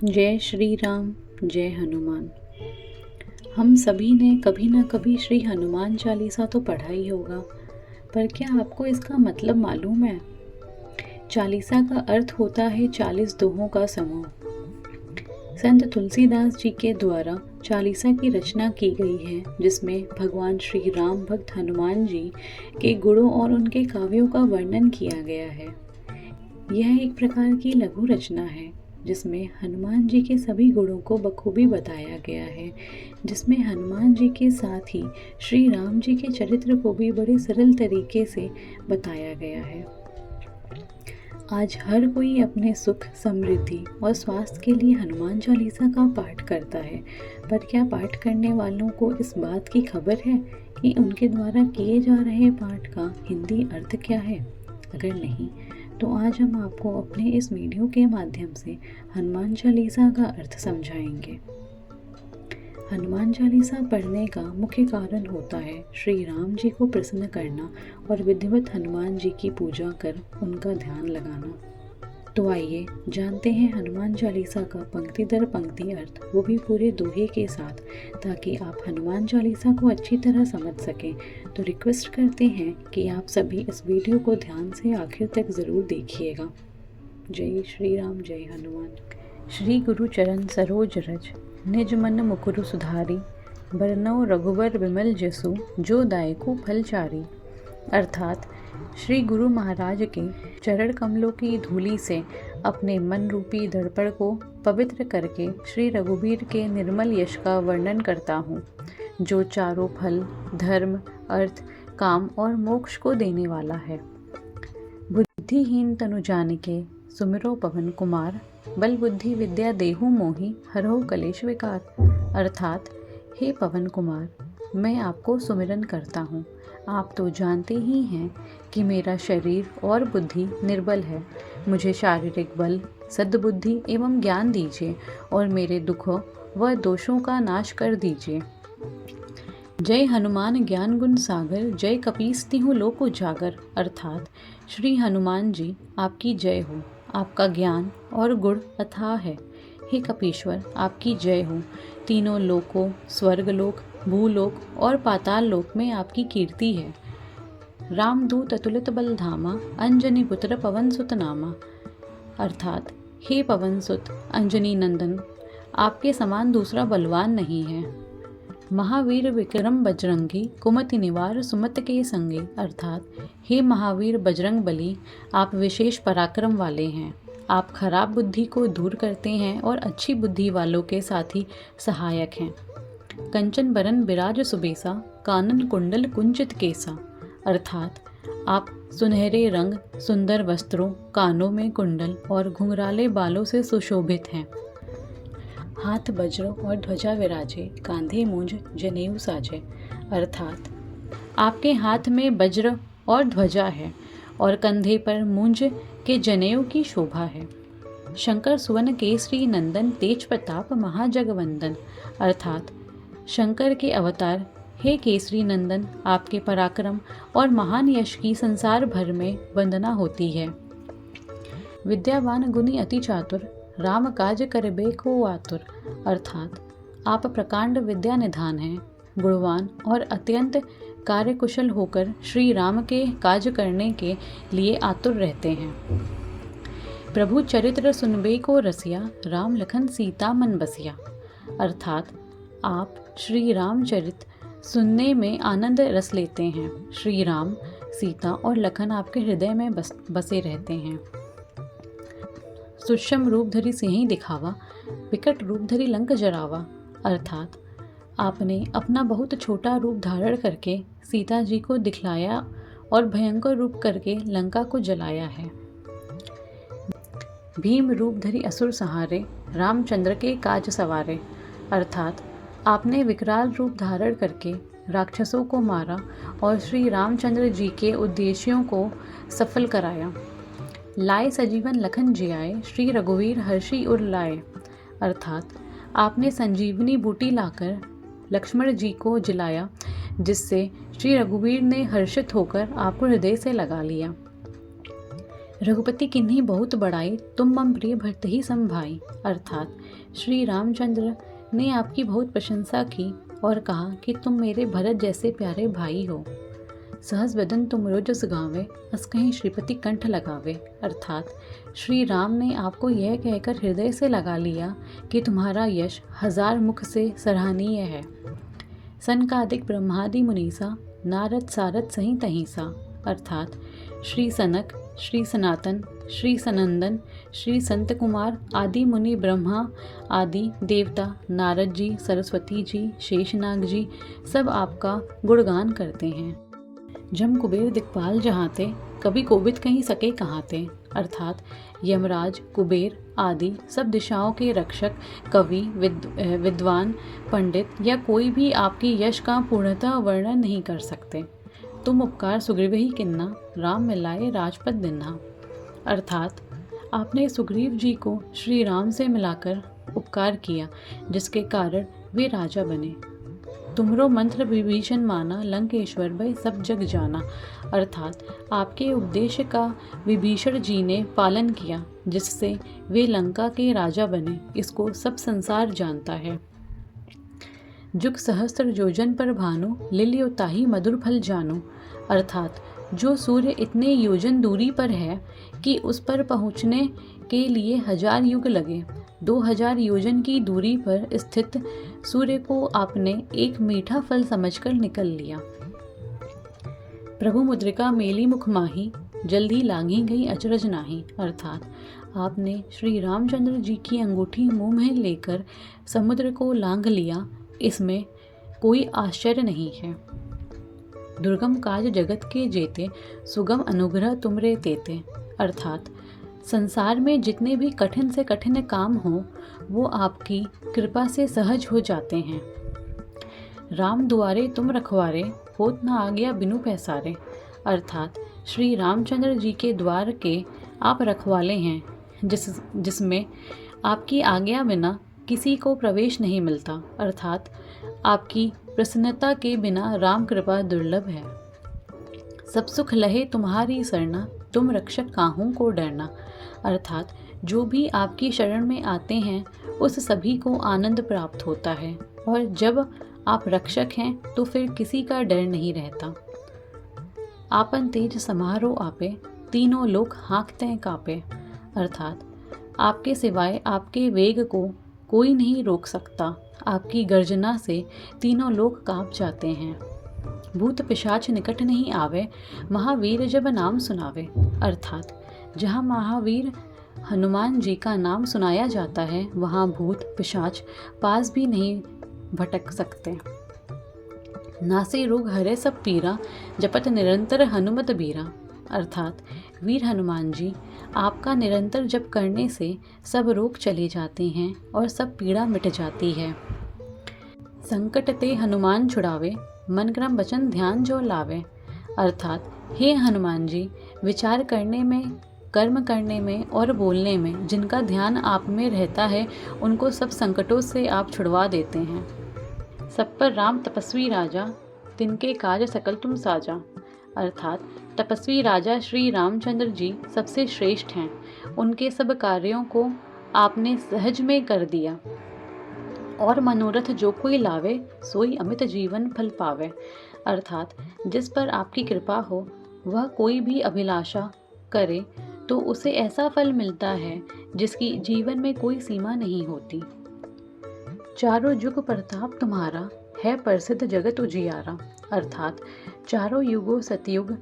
जय श्री राम, जय हनुमान। हम सभी ने कभी ना कभी श्री हनुमान चालीसा तो पढ़ा ही होगा, पर क्या आपको इसका मतलब मालूम है? चालीसा का अर्थ होता है 40 दोहों का समूह। संत तुलसीदास जी के द्वारा चालीसा की रचना की गई है, जिसमें भगवान श्री राम भक्त हनुमान जी के गुणों और उनके काव्यों का वर्णन किया गया है। यह एक प्रकार की लघु रचना है जिसमें हनुमान जी के सभी गुणों को बखूबी बताया गया है, जिसमें हनुमान जी के साथ ही श्री राम जी के चरित्र को भी बड़े सरल तरीके से बताया गया है। आज हर कोई अपने सुख, समृद्धि और स्वास्थ्य के लिए हनुमान चालीसा का पाठ करता है, पर क्या पाठ करने वालों को इस बात की खबर है कि उनके द्वारा किए जा रहे पाठ का हिंदी अर्थ क्या है? अगर नहीं, तो आज हम आपको अपने इस वीडियो के माध्यम से हनुमान चालीसा का अर्थ समझाएंगे। हनुमान चालीसा पढ़ने का मुख्य कारण होता है श्री राम जी को प्रसन्न करना और विधिवत हनुमान जी की पूजा कर उनका ध्यान लगाना। तो आइए जानते हैं हनुमान चालीसा का पंक्ति दर पंक्ति अर्थ, वो भी पूरे दोहे के साथ, ताकि आप हनुमान चालीसा को अच्छी तरह समझ सकें। तो रिक्वेस्ट करते हैं कि आप सभी इस वीडियो को ध्यान से आखिर तक ज़रूर देखिएगा। जय श्री राम, जय हनुमान। श्री गुरु चरण सरोज रज, निज मन मुकुरु सुधारी, बरनौ रघुवर विमल जसु, जो दायकु फलचारी। अर्थात श्री गुरु महाराज के चरण कमलों की धूलि से अपने मन रूपी दर्पण को पवित्र करके श्री रघुवीर के निर्मल यश का वर्णन करता हूँ, जो चारों फल, धर्म, अर्थ, काम और मोक्ष को देने वाला है। बुद्धिहीन तनु जानिके सुमिरो पवन कुमार, बल बुद्धि विद्या देहु मोहि, हरहु कलेश विकार। अर्थात हे पवन कुमार, मैं आपको सुमिरन करता हूँ। आप तो जानते ही हैं कि मेरा शरीर और बुद्धि निर्बल है। मुझे शारीरिक बल, सद्बुद्धि एवं ज्ञान दीजिए और मेरे दुखों व दोषों का नाश कर दीजिए। जय हनुमान ज्ञान गुण सागर, जय कपीस तिहु लोक उजागर। अर्थात श्री हनुमान जी आपकी जय हो, आपका ज्ञान और गुण अथाह है। हे कपीश्वर, आपकी जय हो। तीनों लोकों, स्वर्गलोक, भूलोक और पाताल लोक में आपकी कीर्ति है। रामदूत अतुलित बल धामा, अंजनी पुत्र पवन सुत नामा। अर्थात हे पवन सुत, अंजनी नंदन, आपके समान दूसरा बलवान नहीं है। महावीर विक्रम बजरंगी, कुमति निवार सुमत के संगे। अर्थात हे महावीर बजरंग बली, आप विशेष पराक्रम वाले हैं। आप खराब बुद्धि को दूर करते हैं और अच्छी बुद्धि वालों के साथी सहायक हैं। कंचन बरन बिराज सुबेसा, कानन कुंडल कुंचित केसा। अर्थात आप सुनहरे रंग, सुंदर वस्त्रों, कानों में कुंडल और घुंघराले बालों से सुशोभित हैं। हाथ वज्र और ध्वजा विराजे, कांधे मूंज जनेऊ साजे। अर्थात आपके हाथ में वज्र और ध्वजा है और कंधे पर मूंज के जनेऊ की शोभा है। शंकर सुवन केसरी नंदन, तेज प्रताप महाजगवंदन। अर्थात शंकर के अवतार हे केसरी नंदन, आपके पराक्रम और महान यश की संसार भर में वंदना होती है। विद्यावान गुणी अति चातुर, राम काज करबे को आतुर। अर्थात आप प्रकांड विद्या निधान हैं, गुणवान और अत्यंत कार्यकुशल होकर श्री राम के काज करने के लिए आतुर रहते हैं। प्रभु चरित्र सुनबे को रसिया, राम लखन सीता मन बसिया। अर्थात आप श्री रामचरित सुनने में आनंद रस लेते हैं। श्री राम, सीता और लखन आपके हृदय में बसे रहते हैं। सूक्ष्म रूप धरी सिंहि दिखावा, विकट रूप धरी लंक जरावा। अर्थात आपने अपना बहुत छोटा रूप धारण करके सीता जी को दिखलाया और भयंकर रूप करके लंका को जलाया है। भीम रूप धरी असुर सहारे, रामचंद्र के काज सवारे। अर्थात आपने विकराल रूप धारण करके राक्षसों को मारा और श्री रामचंद्र जी के उद्देश्यों को सफल कराया। लाए सजीवन लखन जियाए, श्री रघुवीर हर्षि उर लाए। अर्थात आपने संजीवनी बूटी लाकर लक्ष्मण जी को जिलाया, जिससे श्री रघुवीर ने हर्षित होकर आपको हृदय से लगा लिया। रघुपति किन्हीं बहुत बड़ाई, तुम मम प्रिय भरत ही सम भाई। अर्थात श्री रामचंद्र ने आपकी बहुत प्रशंसा की और कहा कि तुम मेरे भरत जैसे प्यारे भाई हो। सहज बदन तुमरो जस गावे, अस कहीं श्रीपति कंठ लगावे। अर्थात श्री राम ने आपको यह कहकर हृदय से लगा लिया कि तुम्हारा यश हजार मुख से सराहनीय है। सनकादिक ब्रह्मादि मुनीसा, नारद सारद सही तहीसा। अर्थात श्री सनक, श्री सनातन, श्री सनंदन, श्री संत कुमार आदि मुनि, ब्रह्मा आदि देवता, नारद जी, सरस्वती जी, शेषनाग जी सब आपका गुणगान करते हैं। जम कुबेर दिक्पाल जहाँ ते, कभी कोबिद कहीं सके कहाँ ते। अर्थात यमराज, कुबेर आदि सब दिशाओं के रक्षक, कवि, विद्वान, पंडित या कोई भी आपकी यश का पूर्णतः वर्णन नहीं कर सकते। तुम उपकार सुग्रीव ही किन्ना, राम मिलाए राजपद दिन्ना। अर्थात आपने सुग्रीव जी को श्री राम से मिलाकर उपकार किया, जिसके कारण वे राजा बने। तुमरो मंत्र विभीषण माना, लंकेश्वर भय सब जग जाना। अर्थात आपके उपदेश का विभीषण जी ने पालन किया, जिससे वे लंका के राजा बने, इसको सब संसार जानता है। जुग सहस्त्र योजन पर भानु, लिलियो ताहि मधुर फल जानु। अर्थात जो सूर्य इतने योजन दूरी पर है कि उस पर पहुँचने के लिए 1000 युग लगे, 2000 योजन की दूरी पर स्थित सूर्य को आपने एक मीठा फल समझकर निकल लिया। प्रभु मुद्रिका मेली मुख माही, जल्दी लांघी गई अचरज नाही। अर्थात आपने श्री रामचंद्र जी की अंगूठी मुंह में लेकर समुद्र को लांघ लिया, इसमें कोई आश्चर्य नहीं है। दुर्गम काज जगत के जेते, सुगम अनुग्रह तुमरे तेते। अर्थात संसार में जितने भी कठिन से कठिन काम हो, वो आपकी कृपा से सहज हो जाते हैं। राम दुआरे तुम रखवारे, होत न आ गया बिनु पैसारे। अर्थात श्री रामचंद्र जी के द्वार के आप रखवाले हैं, जिसमें आपकी आज्ञा बिना किसी को प्रवेश नहीं मिलता। अर्थात आपकी प्रसन्नता के बिना राम कृपा दुर्लभ है। सब सुख लहे तुम्हारी सरना, तुम रक्षक काहू को डरना। अर्थात जो भी आपकी शरण में आते हैं, उस सभी को आनंद प्राप्त होता है, और जब आप रक्षक हैं तो फिर किसी का डर नहीं रहता। आपन तेज समारोह आपे, तीनों लोग हाँकते कापे। अर्थात आपके सिवाय आपके वेग को कोई नहीं रोक सकता। आपकी गर्जना से तीनों लोग कांप जाते हैं। भूत पिशाच निकट नहीं आवे, महावीर जब नाम सुनावे। अर्थात जहाँ महावीर हनुमान जी का नाम सुनाया जाता है, वहाँ भूत पिशाच पास भी नहीं भटक सकते। नासे रोग हरे सब पीरा, जपत निरंतर हनुमत बीरा। अर्थात वीर हनुमान जी, आपका निरंतर जप करने से सब रोग चले जाते हैं और सब पीड़ा मिट जाती है। संकट ते हनुमान छुड़ावे, मन क्रम वचन ध्यान जो लावे। अर्थात हे हनुमान जी, विचार करने में, कर्म करने में और बोलने में जिनका ध्यान आप में रहता है, उनको सब संकटों से आप छुड़वा देते हैं। सब पर राम तपस्वी राजा, तिनके काज सकल तुम साजा। अर्थात तपस्वी राजा श्री रामचंद्र जी सबसे श्रेष्ठ हैं। उनके सब कार्यों को आपने सहज में कर दिया, और मनोरथ जो कोई लावे, सोई अमित जीवन फल पावे। अर्थात जिस पर आपकी कृपा हो, वह कोई भी अभिलाषा करे तो उसे ऐसा फल मिलता है जिसकी जीवन में कोई सीमा नहीं होती। चारों युग प्रताप तुम्हारा, है प्रसिद्ध जगत उजियारा। अर्थात चारों युगों सतयुग,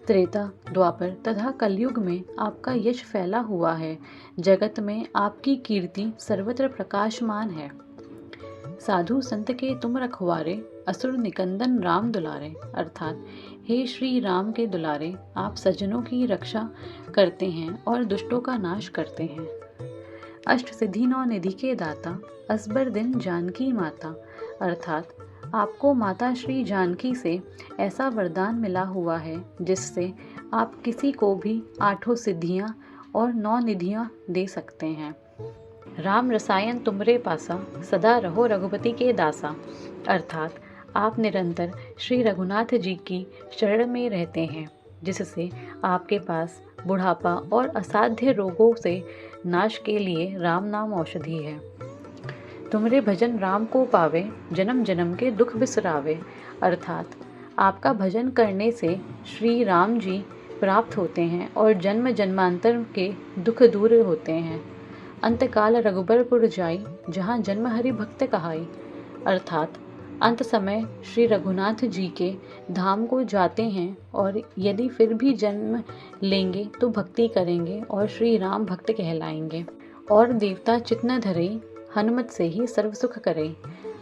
त्रेता, द्वापर तथा कलयुग में आपका यश फैला हुआ है। जगत में आपकी कीर्ति सर्वत्र प्रकाशमान है। साधु संत के तुम रखवारे, असुर निकंदन राम दुलारे। अर्थात हे श्री राम के दुलारे, आप सज्जनों की रक्षा करते हैं और दुष्टों का नाश करते हैं। अष्ट सिद्धि नौ निधि के दाता, असबर दिन जानकी माता। अर्थात आपको माता श्री जानकी से ऐसा वरदान मिला हुआ है, जिससे आप किसी को भी 8 सिद्धियां और 9 निधियां दे सकते हैं। राम रसायन तुमरे पासा, सदा रहो रघुपति के दासा। अर्थात आप निरंतर श्री रघुनाथ जी की शरण में रहते हैं, जिससे आपके पास बुढ़ापा और असाध्य रोगों से नाश के लिए राम नाम औषधि है। तुमरे भजन राम को पावे, जन्म जन्म के दुख बिसरावे। अर्थात आपका भजन करने से श्री राम जी प्राप्त होते हैं और जन्म जन्मांतर के दुख दूर होते हैं। अंतकाल रघुबरपुर जाई, जहाँ जन्म हरि भक्त कहाई। अर्थात अंत समय श्री रघुनाथ जी के धाम को जाते हैं और यदि फिर भी जन्म लेंगे तो भक्ति करेंगे और श्री राम भक्त कहलाएंगे। और देवता चित न धरे, हनुमत से ही सर्व सुख करे।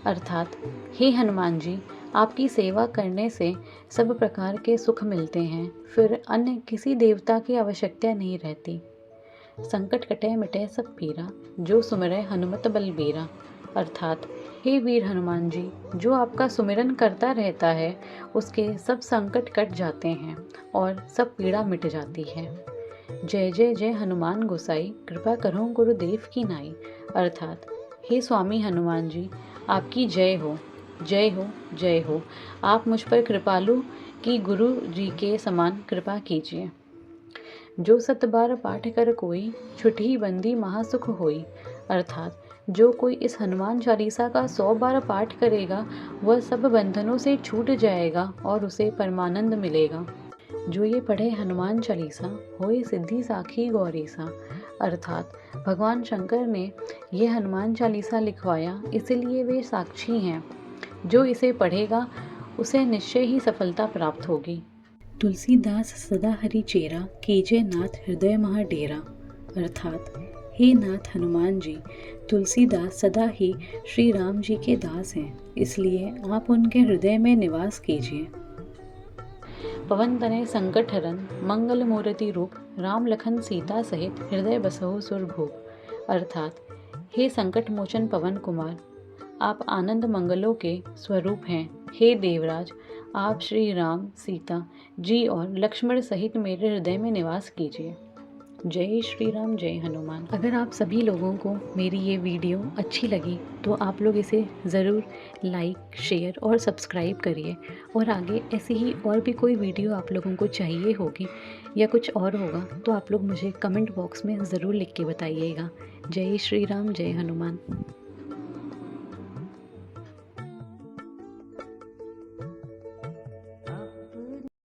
अर्थात हे हनुमान जी, आपकी सेवा करने से सब प्रकार के सुख मिलते हैं, फिर अन्य किसी देवता की आवश्यकता नहीं रहती। संकट कटे मिटे सब पीरा, जो सुमिरै हनुमत बलबीरा। अर्थात हे वीर हनुमान जी, जो आपका सुमिरन करता रहता है उसके सब संकट कट जाते हैं और सब पीड़ा मिट जाती है। जय जय जय हनुमान गोसाई, कृपा करो गुरुदेव की नाई। अर्थात हे स्वामी हनुमान जी, आपकी जय हो, जय हो, जय हो। आप मुझ पर कृपालु की गुरु जी के समान कृपा कीजिए। जो सत बार पाठ कर कोई, छुटही बंदी महासुख होई। अर्थात जो कोई इस हनुमान चालीसा का 100 बार पाठ करेगा वह सब बंधनों से छूट जाएगा और उसे परमानंद मिलेगा। जो ये पढ़े हनुमान चालीसा, होए सिद्धि साखी गौरीसा। अर्थात भगवान शंकर ने ये हनुमान चालीसा लिखवाया, इसलिए वे साक्षी हैं। जो इसे पढ़ेगा उसे निश्चय ही सफलता प्राप्त होगी। तुलसीदास सदा हरि चेरा, कीजे नाथ हृदय महा डेरा। अर्थात हे नाथ हनुमान जी, तुलसीदास सदा ही श्री राम जी के दास हैं, इसलिए आप उनके हृदय में निवास कीजिए। पवन तनय संकट हरन, मंगल मूर्ति रूप, राम लखन सीता सहित हृदय बसहु सुरभूप। अर्थात हे संकट मोचन पवन कुमार, आप आनंद मंगलों के स्वरूप हैं। हे देवराज, आप श्री राम, सीता जी और लक्ष्मण सहित मेरे हृदय में निवास कीजिए। जय श्री राम, जय हनुमान। अगर आप सभी लोगों को मेरी ये वीडियो अच्छी लगी तो आप लोग इसे ज़रूर लाइक, शेयर और सब्सक्राइब करिए। और आगे ऐसी ही और भी कोई वीडियो आप लोगों को चाहिए होगी या कुछ और होगा तो आप लोग मुझे कमेंट बॉक्स में ज़रूर लिख के बताइएगा। जय श्री राम, जय हनुमान।